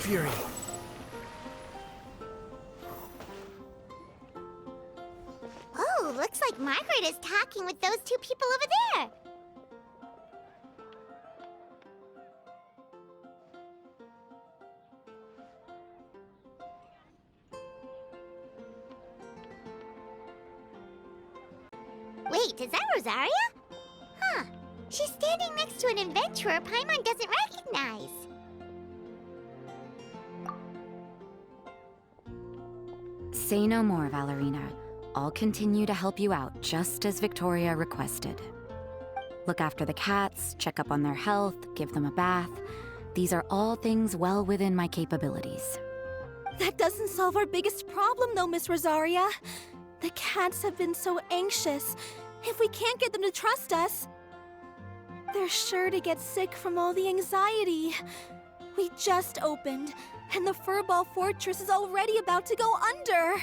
fury. Oh, looks like Margaret is talking with those two people over there. Wait, is that Rosaria? Huh. She's standing next to an adventurer Paimon doesn't recognize. Say no more, Valerina. I'll continue to help you out, just as Victoria requested. Look after the cats, check up on their health, give them a bath. These are all things well within my capabilities. That doesn't solve our biggest problem, though, Miss Rosaria. The cats have been so anxious. If we can't get them to trust us, they're sure to get sick from all the anxiety. We just opened, and the Furball Fortress is already about to go under.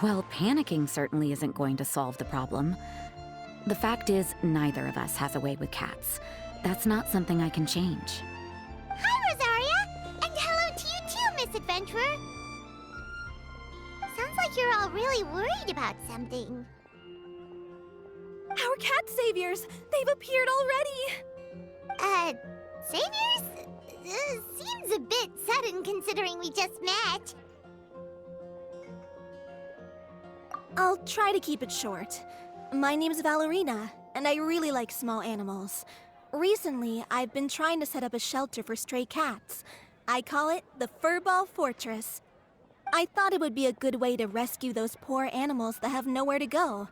Well, panicking certainly isn't going to solve the problem. The fact is, neither of us has a way with cats. That's not something I can change. Hi, Rosaria! And hello to you too, Miss Adventurer! Sounds like you're all really worried about something. Our cat saviors! They've appeared already! Saviors? Seems a bit sudden considering we just met. I'll try to keep it short. My name's Valerina, and I really like small animals. Recently, I've been trying to set up a shelter for stray cats. I call it the Furball Fortress. I thought it would be a good way to rescue those poor animals that have nowhere to go.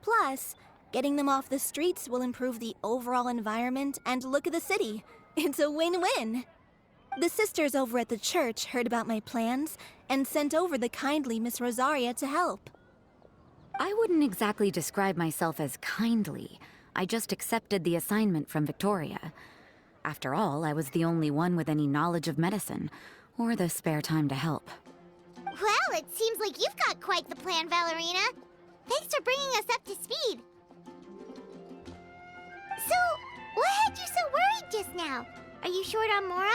Plus, getting them off the streets will improve the overall environment and look of the city. It's a win-win. The sisters over at the church heard about my plans and sent over the kindly Miss Rosaria to help. I wouldn't exactly describe myself as kindly. I just accepted the assignment from Victoria. After all, I was the only one with any knowledge of medicine, or the spare time to help. Well, it seems like you've got quite the plan, Valerina. Thanks for bringing us up to speed. So, what had you so worried just now? Are you short on Mora?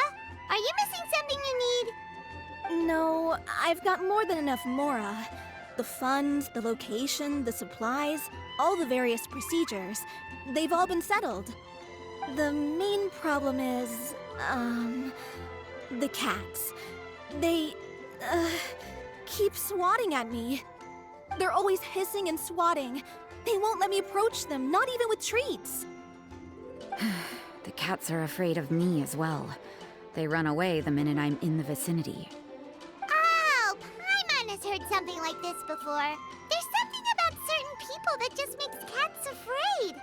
Are you missing something you need? No, I've got more than enough Mora. The funds, the location, the supplies, all the various procedures. They've all been settled. The main problem is, the cats. They, keep swatting at me. They're always hissing and swatting. They won't let me approach them, not even with treats. The cats are afraid of me as well. They run away the minute I'm in the vicinity. Oh, Paimon has heard something like this before. There's something about certain people that just makes cats afraid.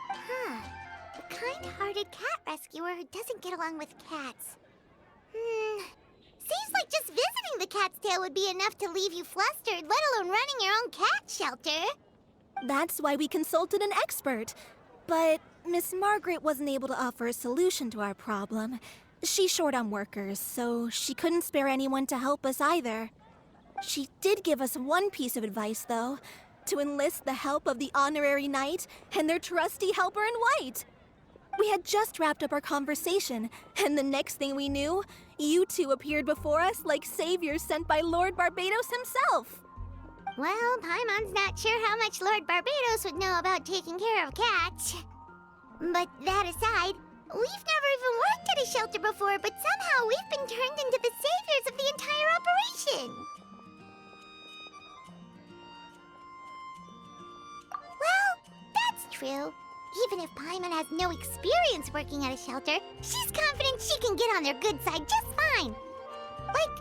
Huh. A kind-hearted cat rescuer who doesn't get along with cats. Seems like just visiting the cat's tail would be enough to leave you flustered, let alone running your own cat shelter. That's why we consulted an expert. But Miss Margaret wasn't able to offer a solution to our problem. She's short on workers, so she couldn't spare anyone to help us either. She did give us one piece of advice, though, to enlist the help of the Honorary Knight and their trusty helper in white. We had just wrapped up our conversation, and the next thing we knew, you two appeared before us like saviors sent by Lord Barbados himself. Well, Paimon's not sure how much Lord Barbados would know about taking care of cats. But that aside, we've never even worked at a shelter before, but somehow we've been turned into the saviors of the entire operation. Well, that's true. Even if Paimon has no experience working at a shelter, she's confident she can get on their good side just fine. Like,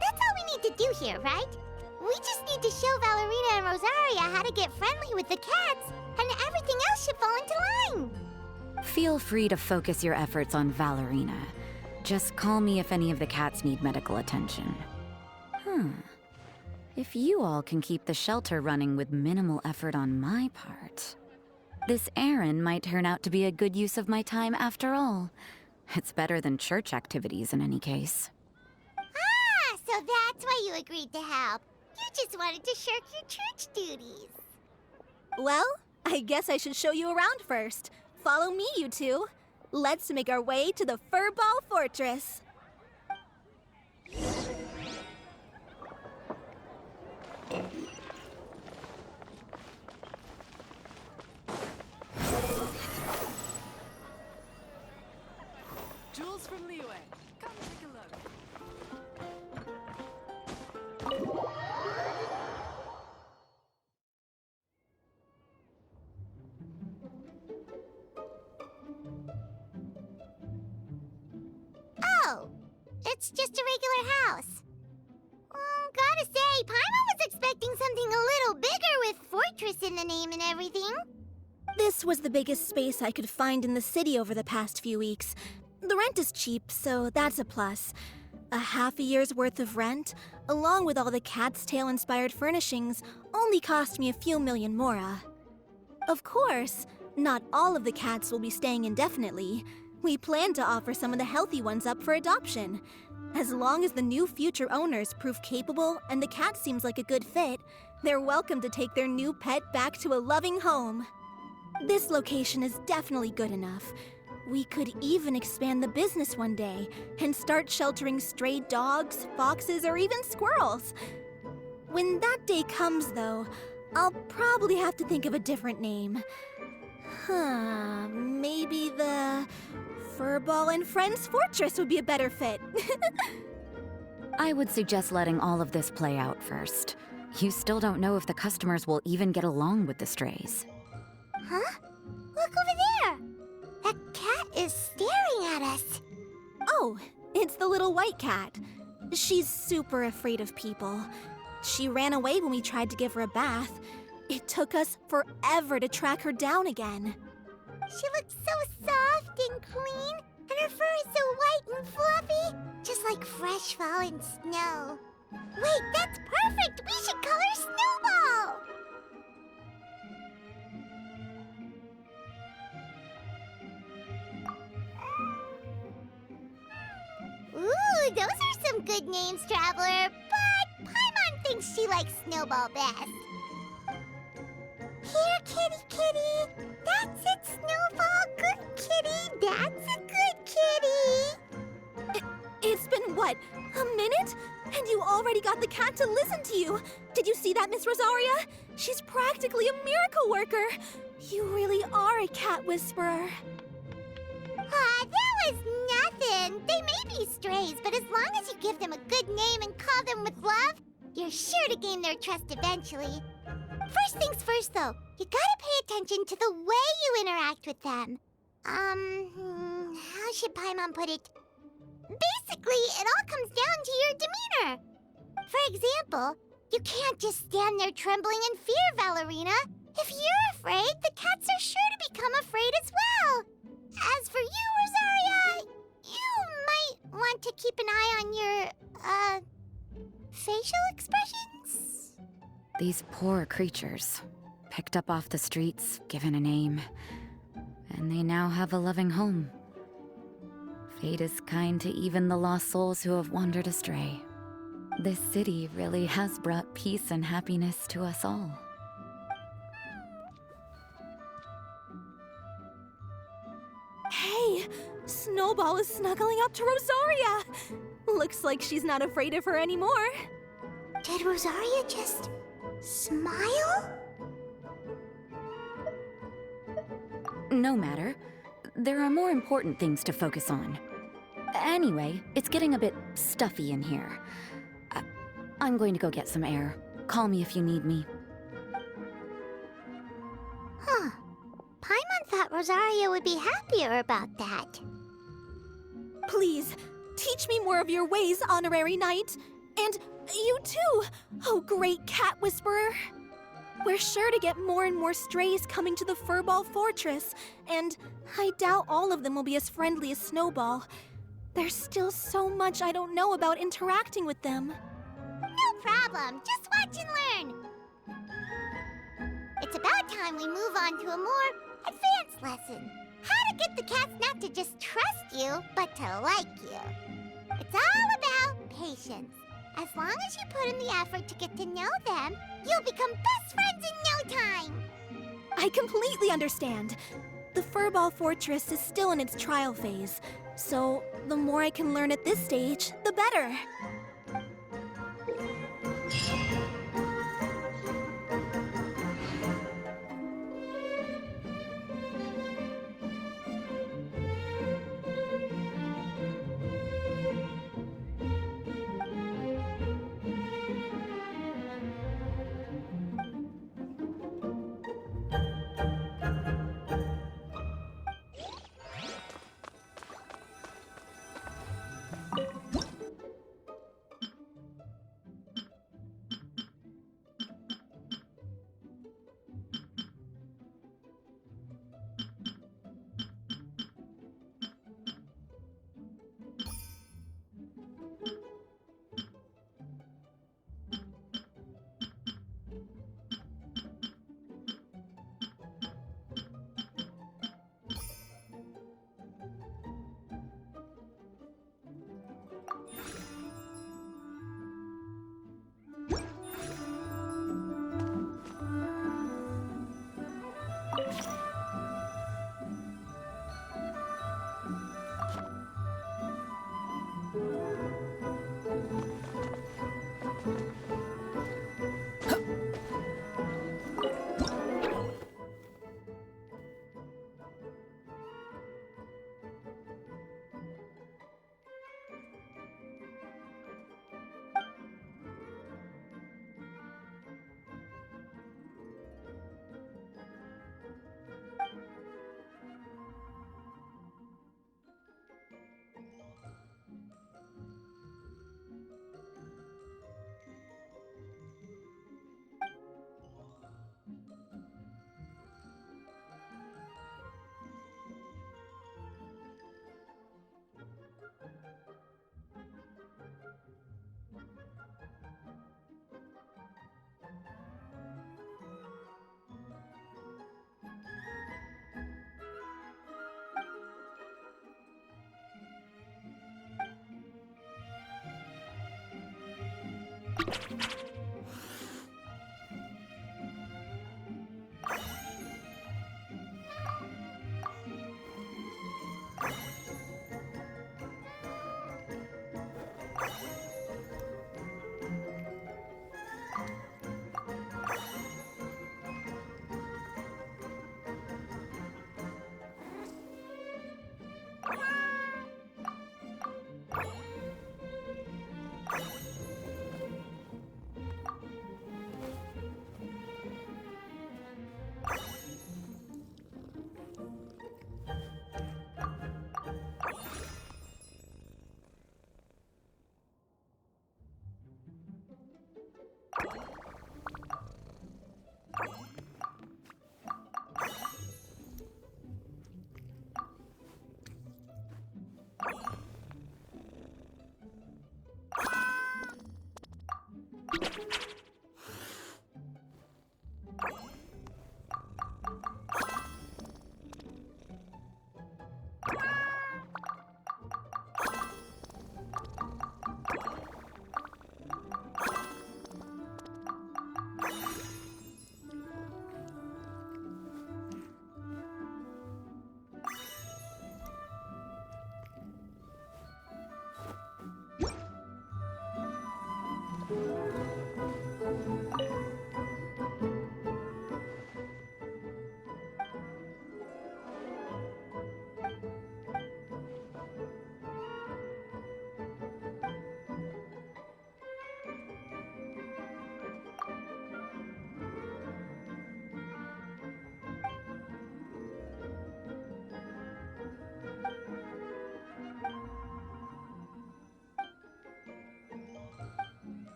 that's all we need to do here, right? We just need to show Valerina and Rosaria how to get friendly with the cats, and everything else should fall into line. Feel free to focus your efforts on Valerina. Just call me if any of the cats need medical attention. If you all can keep the shelter running with minimal effort on my part, this errand might turn out to be a good use of my time after all. It's better than church activities in any case. Ah, so that's why you agreed to help. You just wanted to shirk your church duties. Well, I guess I should show you around first. Follow me, you two. Let's make our way to the Furball Fortress. it's just a regular house. Gotta say, Paimon was expecting something a little bigger with Fortress in the name and everything. This was the biggest space I could find in the city over the past few weeks. The rent is cheap, so that's a plus. A half a year's worth of rent, along with all the Cat's Tail-inspired furnishings, only cost me a few million mora. Of course, not all of the cats will be staying indefinitely. We plan to offer some of the healthy ones up for adoption. As long as the new future owners prove capable and the cat seems like a good fit, they're welcome to take their new pet back to a loving home. This location is definitely good enough. We could even expand the business one day and start sheltering stray dogs, foxes, or even squirrels. When that day comes, though, I'll probably have to think of a different name. Maybe the Furball and Friends Fortress would be a better fit. I would suggest letting all of this play out first. You still don't know if the customers will even get along with the strays. Huh? Look over there! That cat is staring at us. Oh, it's the little white cat. She's super afraid of people. She ran away when we tried to give her a bath. It took us forever to track her down again. She looks so soft and clean, and her fur is so white and fluffy, just like fresh fallen snow. Wait, that's perfect! We should color Snowball! Ooh, those are some good names, Traveler, but Paimon thinks she likes Snowball best. Here, kitty, kitty. That's it, Snowball. Good kitty. That's a good kitty. It's been, what, a minute? And you already got the cat to listen to you. Did you see that, Miss Rosaria? She's practically a miracle worker. You really are a cat whisperer. That was nothing. They may be strays, but as long as you give them a good name and call them with love, you're sure to gain their trust eventually. First things first, though, you gotta pay attention to the way you interact with them. How should Paimon put it? Basically, it all comes down to your demeanor. For example, you can't just stand there trembling in fear, Valerina. If you're afraid, the cats are sure to become afraid as well. As for you, Rosaria, you might want to keep an eye on your, facial expressions. These poor creatures, picked up off the streets, given a name, and they now have a loving home. Fate is kind to even the lost souls who have wandered astray. This city really has brought peace and happiness to us all. Hey, Snowball is snuggling up to Rosaria. Looks like she's not afraid of her anymore. Did Rosaria just smile? No matter. There are more important things to focus on. Anyway, it's getting a bit stuffy in here. I'm going to go get some air. Call me if you need me. Huh. Paimon thought Rosaria would be happier about that. Please, teach me more of your ways, Honorary Knight. And you too, oh great cat whisperer. We're sure to get more and more strays coming to the Furball Fortress, and I doubt all of them will be as friendly as Snowball. There's still so much I don't know about interacting with them. No problem. Just watch and learn. It's about time we move on to a more advanced lesson. How to get the cats not to just trust you, but to like you. It's all about patience. As long as you put in the effort to get to know them, you'll become best friends in no time. I completely understand. The Furball Fortress is still in its trial phase, so the more I can learn at this stage, the better.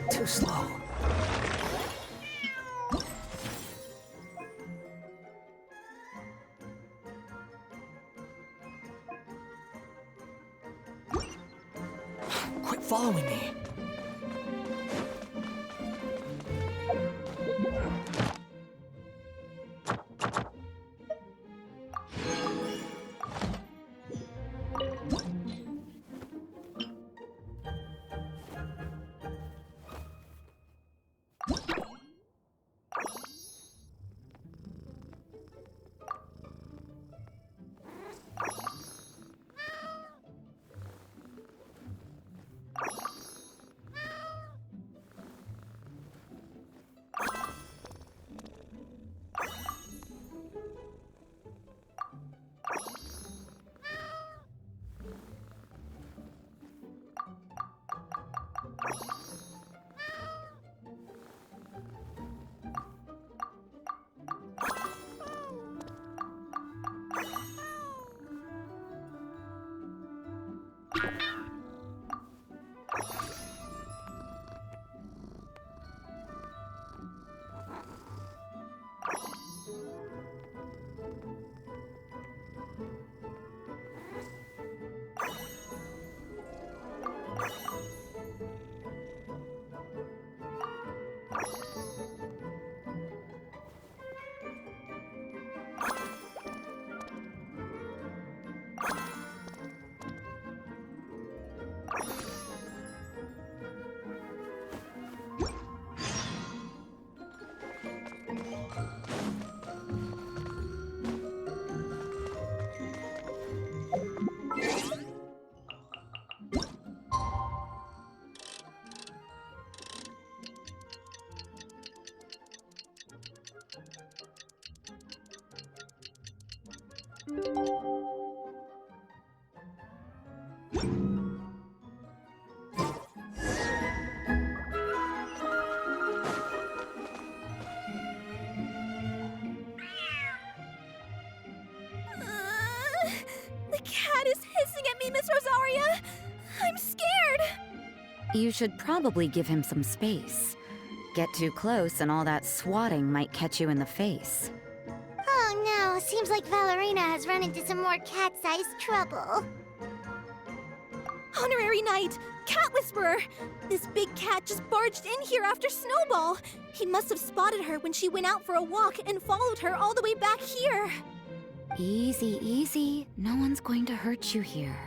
Too slow. Quit following me. The cat is hissing at me, Miss Rosaria! I'm scared! You should probably give him some space. Get too close and all that swatting might catch you in the face. Oh no, seems like Valerina has run into some more cat-sized trouble. Honorary Knight! Cat Whisperer! This big cat just barged in here after Snowball! He must have spotted her when she went out for a walk and followed her all the way back here! Easy, easy. No one's going to hurt you here.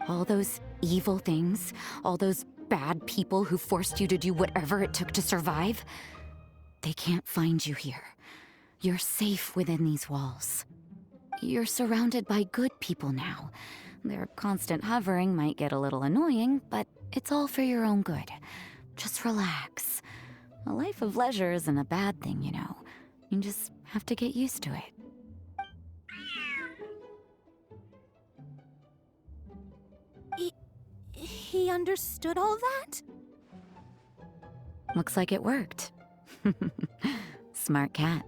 All those evil things, all those bad people who forced you to do whatever it took to survive, they can't find you here. You're safe within these walls. You're surrounded by good people now. Their constant hovering might get a little annoying, but it's all for your own good. Just relax. A life of leisure isn't a bad thing, you know. You just have to get used to it. He understood all that? Looks like it worked. Smart cat.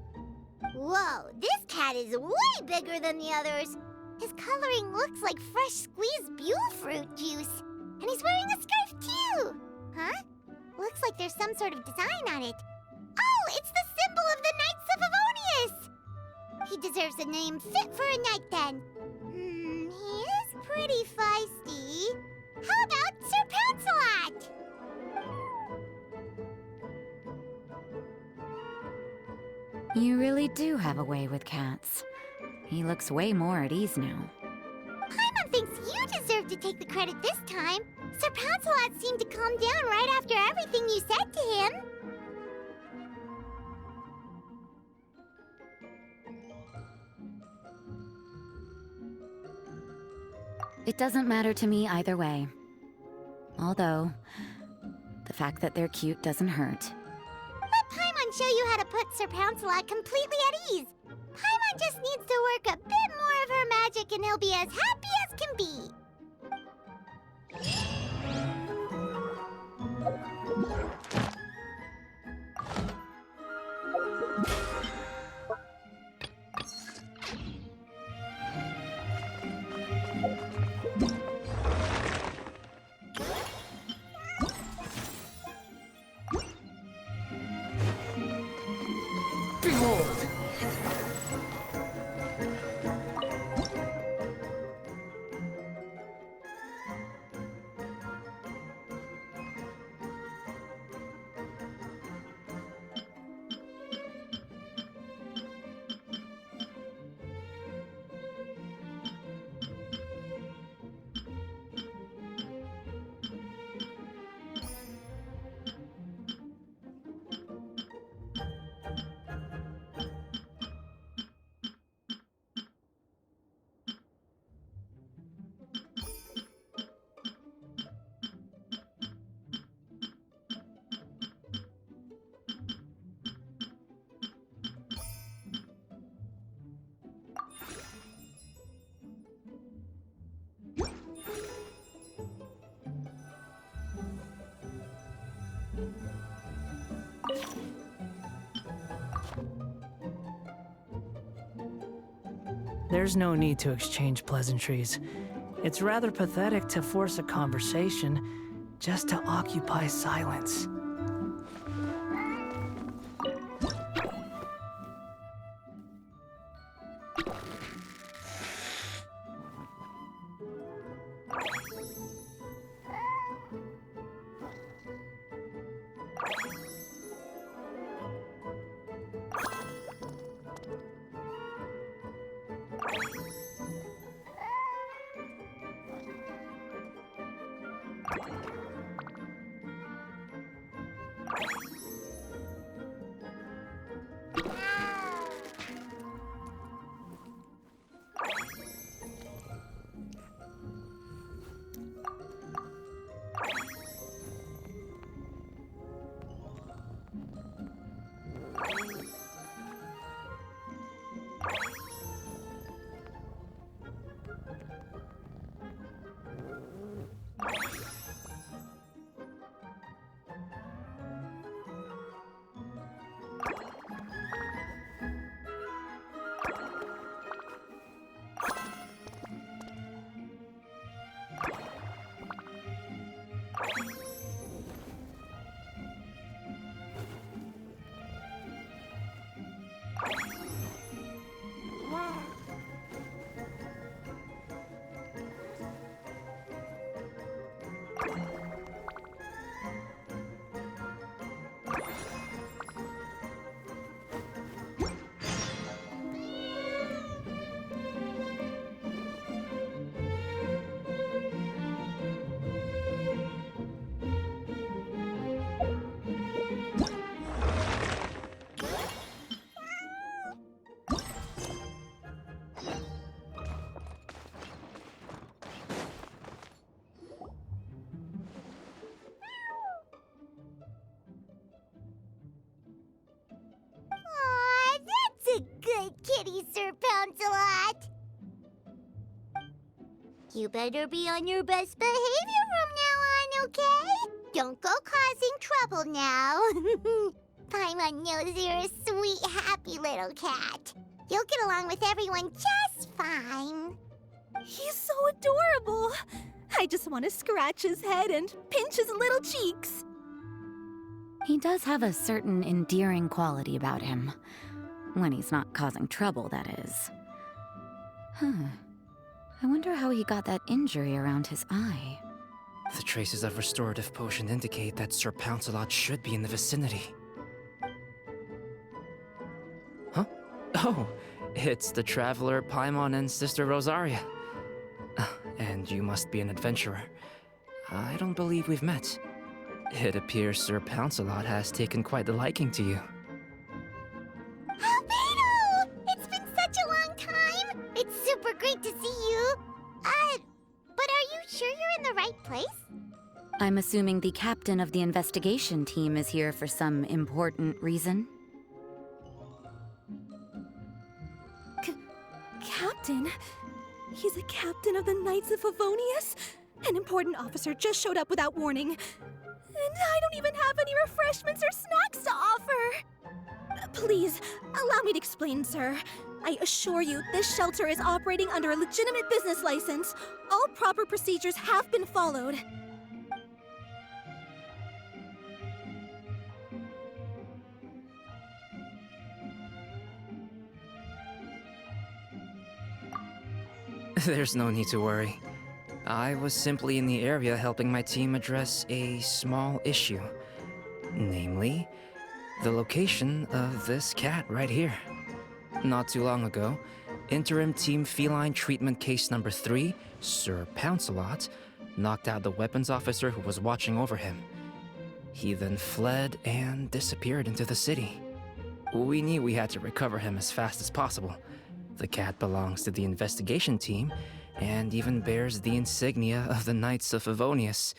Whoa, this cat is way bigger than the others. His coloring looks like fresh squeezed Buell fruit juice. And he's wearing a scarf too! Huh? Looks like there's some sort of design on it. Oh, it's the symbol of the Knights of Favonius! He deserves a name fit for a knight then. He is pretty feisty. How about Sir Pouncelot? You really do have a way with cats. He looks way more at ease now. Paimon thinks you deserve to take the credit this time. Sir Pouncelot seemed to calm down right after everything you said to him. It doesn't matter to me either way. Although, the fact that they're cute doesn't hurt. Let Paimon show you how to put Sir Pouncelot completely at ease. Paimon just needs to work a bit more of her magic and he'll be as happy as can be. Behold! There's no need to exchange pleasantries. It's rather pathetic to force a conversation just to occupy silence. Pouncelot! You better be on your best behavior from now on, okay? Don't go causing trouble now. Paimon knows you're a sweet, happy little cat. You'll get along with everyone just fine. He's so adorable. I just want to scratch his head and pinch his little cheeks. He does have a certain endearing quality about him. When he's not causing trouble, that is. I wonder how he got that injury around his eye. The traces of restorative potion indicate that Sir Pouncelot should be in the vicinity. Huh? Oh, it's the traveler Paimon and Sister Rosaria. And you must be an adventurer. I don't believe we've met. It appears Sir Pouncelot has taken quite the liking to you. Albedo! It's been such a long time! It's super great to see you. But are you sure you're in the right place? I'm assuming the captain of the investigation team is here for some important reason? Captain? He's a captain of the Knights of Favonius? An important officer just showed up without warning. And I don't even have any refreshments or snacks to offer. Please, allow me to explain, sir. I assure you, this shelter is operating under a legitimate business license. All proper procedures have been followed. There's no need to worry. I was simply in the area helping my team address a small issue. Namely, the location of this cat right here. Not too long ago, Interim Team Feline Treatment Case Number 3, Sir Pouncelot, knocked out the weapons officer who was watching over him. He then fled and disappeared into the city. We knew we had to recover him as fast as possible. The cat belongs to the investigation team and even bears the insignia of the Knights of Favonius.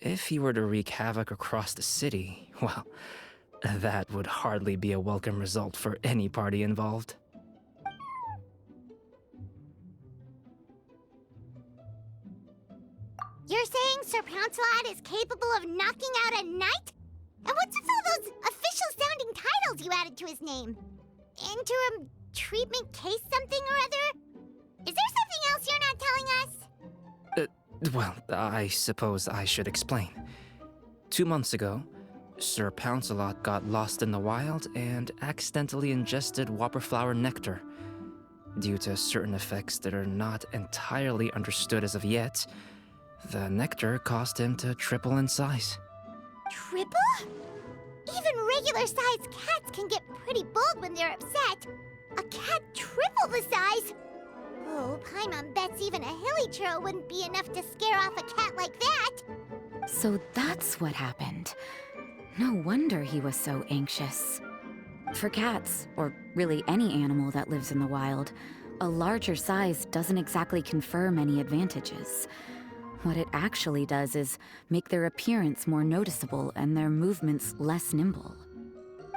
If he were to wreak havoc across the city, well, that would hardly be a welcome result for any party involved. You're saying Sir Pouncelot is capable of knocking out a knight? And what's with all those official-sounding titles you added to his name? Interim treatment case something or other? Is there something else you're not telling us? Well, I suppose I should explain. 2 months ago, Sir Pouncelot got lost in the wild and accidentally ingested whopperflower nectar. Due to certain effects that are not entirely understood as of yet, the nectar caused him to triple in size. Triple? Even regular-sized cats can get pretty bold when they're upset. A cat triple the size? Oh, Paimon bets even a hilly churl wouldn't be enough to scare off a cat like that. So that's what happened. No wonder he was so anxious. For cats, or really any animal that lives in the wild, a larger size doesn't exactly confer many advantages. What it actually does is make their appearance more noticeable and their movements less nimble.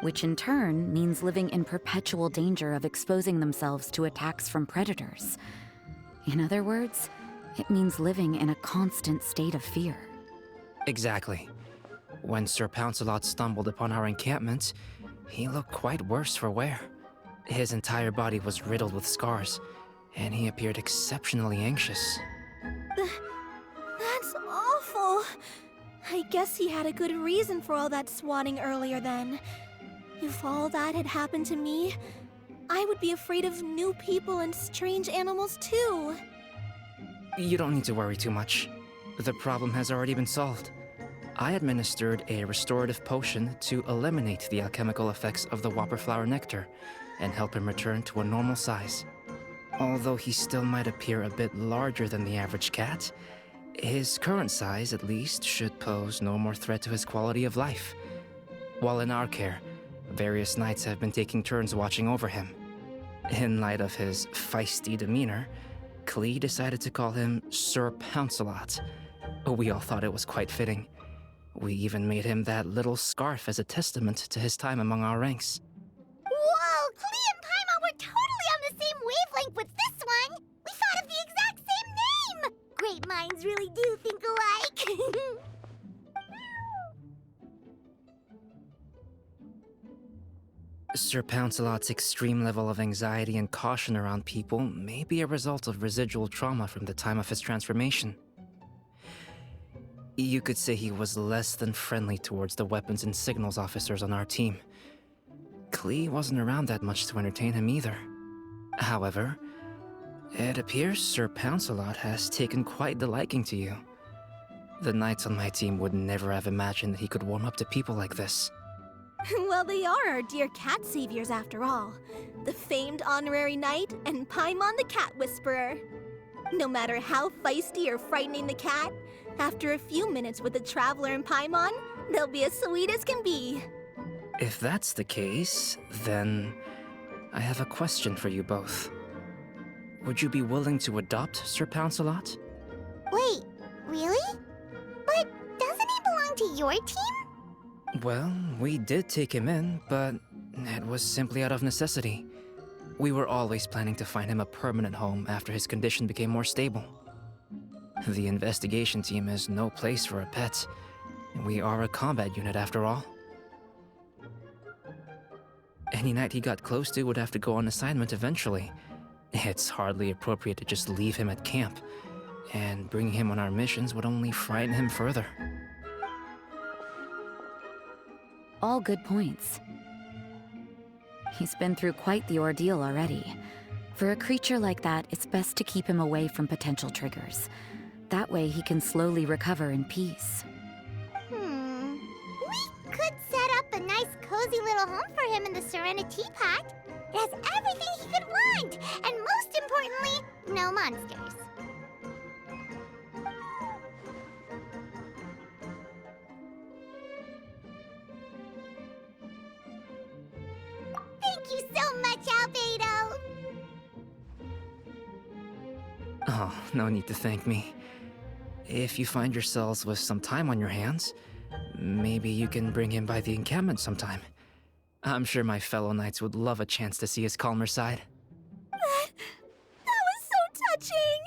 Which in turn means living in perpetual danger of exposing themselves to attacks from predators. In other words, it means living in a constant state of fear. Exactly. When Sir Pouncelot stumbled upon our encampment, he looked quite worse for wear. His entire body was riddled with scars, and he appeared exceptionally anxious. That's awful. I guess he had a good reason for all that swatting earlier then. If all that had happened to me, I would be afraid of new people and strange animals too. You don't need to worry too much. The problem has already been solved. I administered a restorative potion to eliminate the alchemical effects of the whopperflower nectar and help him return to a normal size. Although he still might appear a bit larger than the average cat, his current size, at least, should pose no more threat to his quality of life. While in our care, various knights have been taking turns watching over him. In light of his feisty demeanor, Klee decided to call him Sir Pouncelot. We all thought it was quite fitting. We even made him that little scarf as a testament to his time among our ranks. Whoa, Klee and Paimon were totally on the same minds really do think alike. Sir Pouncelot's extreme level of anxiety and caution around people may be a result of residual trauma from the time of his transformation. You could say he was less than friendly towards the weapons and signals officers on our team. Klee wasn't around that much to entertain him either. However, it appears Sir Pouncelot has taken quite the liking to you. The knights on my team would never have imagined that he could warm up to people like this. Well, they are our dear cat saviors after all. The famed honorary knight and Paimon the cat whisperer. No matter how feisty or frightening the cat, after a few minutes with the traveler and Paimon, they'll be as sweet as can be. If that's the case, then I have a question for you both. Would you be willing to adopt Sir Pouncelot? Wait, really? But doesn't he belong to your team? Well, we did take him in, but it was simply out of necessity. We were always planning to find him a permanent home after his condition became more stable. The investigation team is no place for a pet. We are a combat unit after all. Any knight he got close to would have to go on assignment eventually. It's hardly appropriate to just leave him at camp, and bringing him on our missions would only frighten him further. All good points. He's been through quite the ordeal already. For a creature like that, it's best to keep him away from potential triggers. That way he can slowly recover in peace. We could set up a nice cozy little home for him in the Serenity Pot. It has everything he could want, and most importantly, no monsters. Thank you so much, Albedo! Oh, no need to thank me. If you find yourselves with some time on your hands, maybe you can bring him by the encampment sometime. I'm sure my fellow knights would love a chance to see his calmer side. That was so touching!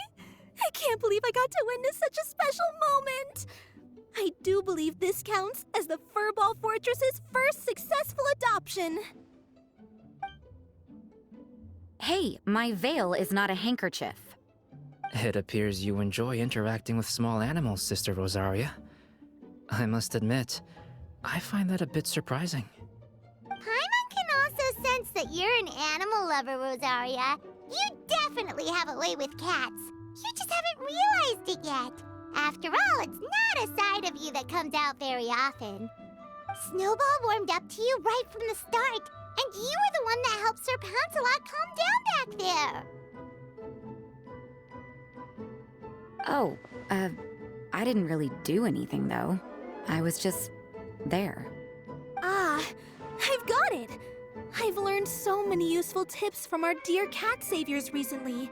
I can't believe I got to witness such a special moment! I do believe this counts as the Furball Fortress's first successful adoption. Hey, my veil is not a handkerchief. It appears you enjoy interacting with small animals, Sister Rosaria. I must admit, I find that a bit surprising. Paimon can also sense that you're an animal lover, Rosaria. You definitely have a way with cats. You just haven't realized it yet. After all, it's not a side of you that comes out very often. Snowball warmed up to you right from the start, and you were the one that helped Sir Pouncelot calm down back there. Oh, I didn't really do anything though. I was just there. Ah, I've got it! I've learned so many useful tips from our dear cat saviors recently.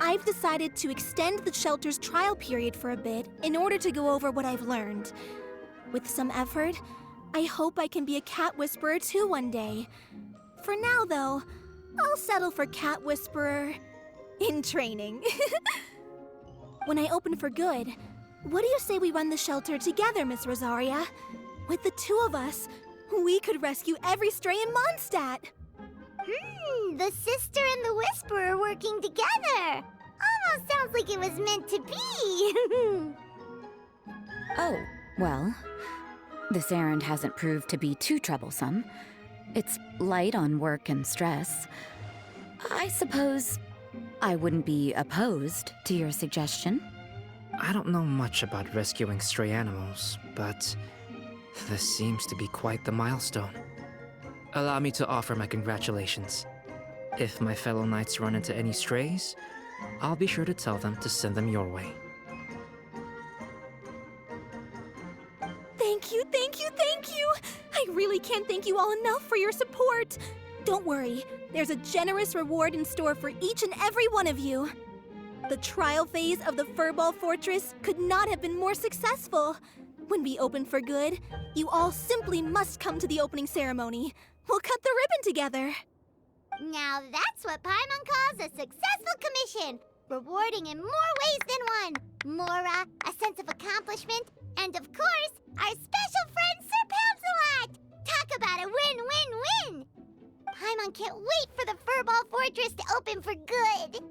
I've decided to extend the shelter's trial period for a bit in order to go over what I've learned. With some effort, I hope I can be a cat whisperer too one day. For now, though, I'll settle for cat whisperer in training. When I open for good, what do you say we run the shelter together, Miss Rosaria? With the two of us, we could rescue every stray in Mondstadt. The sister and the whisperer working together. Almost sounds like it was meant to be. Oh, well, this errand hasn't proved to be too troublesome. It's light on work and stress. I suppose I wouldn't be opposed to your suggestion. I don't know much about rescuing stray animals, but this seems to be quite the milestone. Allow me to offer my congratulations. If my fellow knights run into any strays, I'll be sure to tell them to send them your way. Thank you, thank you, thank you! I really can't thank you all enough for your support. Don't worry, there's a generous reward in store for each and every one of you. The trial phase of the Furball Fortress could not have been more successful. When we open for good, you all simply must come to the opening ceremony. We'll cut the ribbon together. Now that's what Paimon calls a successful commission. Rewarding in more ways than one. Mora, a sense of accomplishment, and of course, our special friend Sir Pouncelot! Talk about a win-win-win! Paimon can't wait for the Furball Fortress to open for good!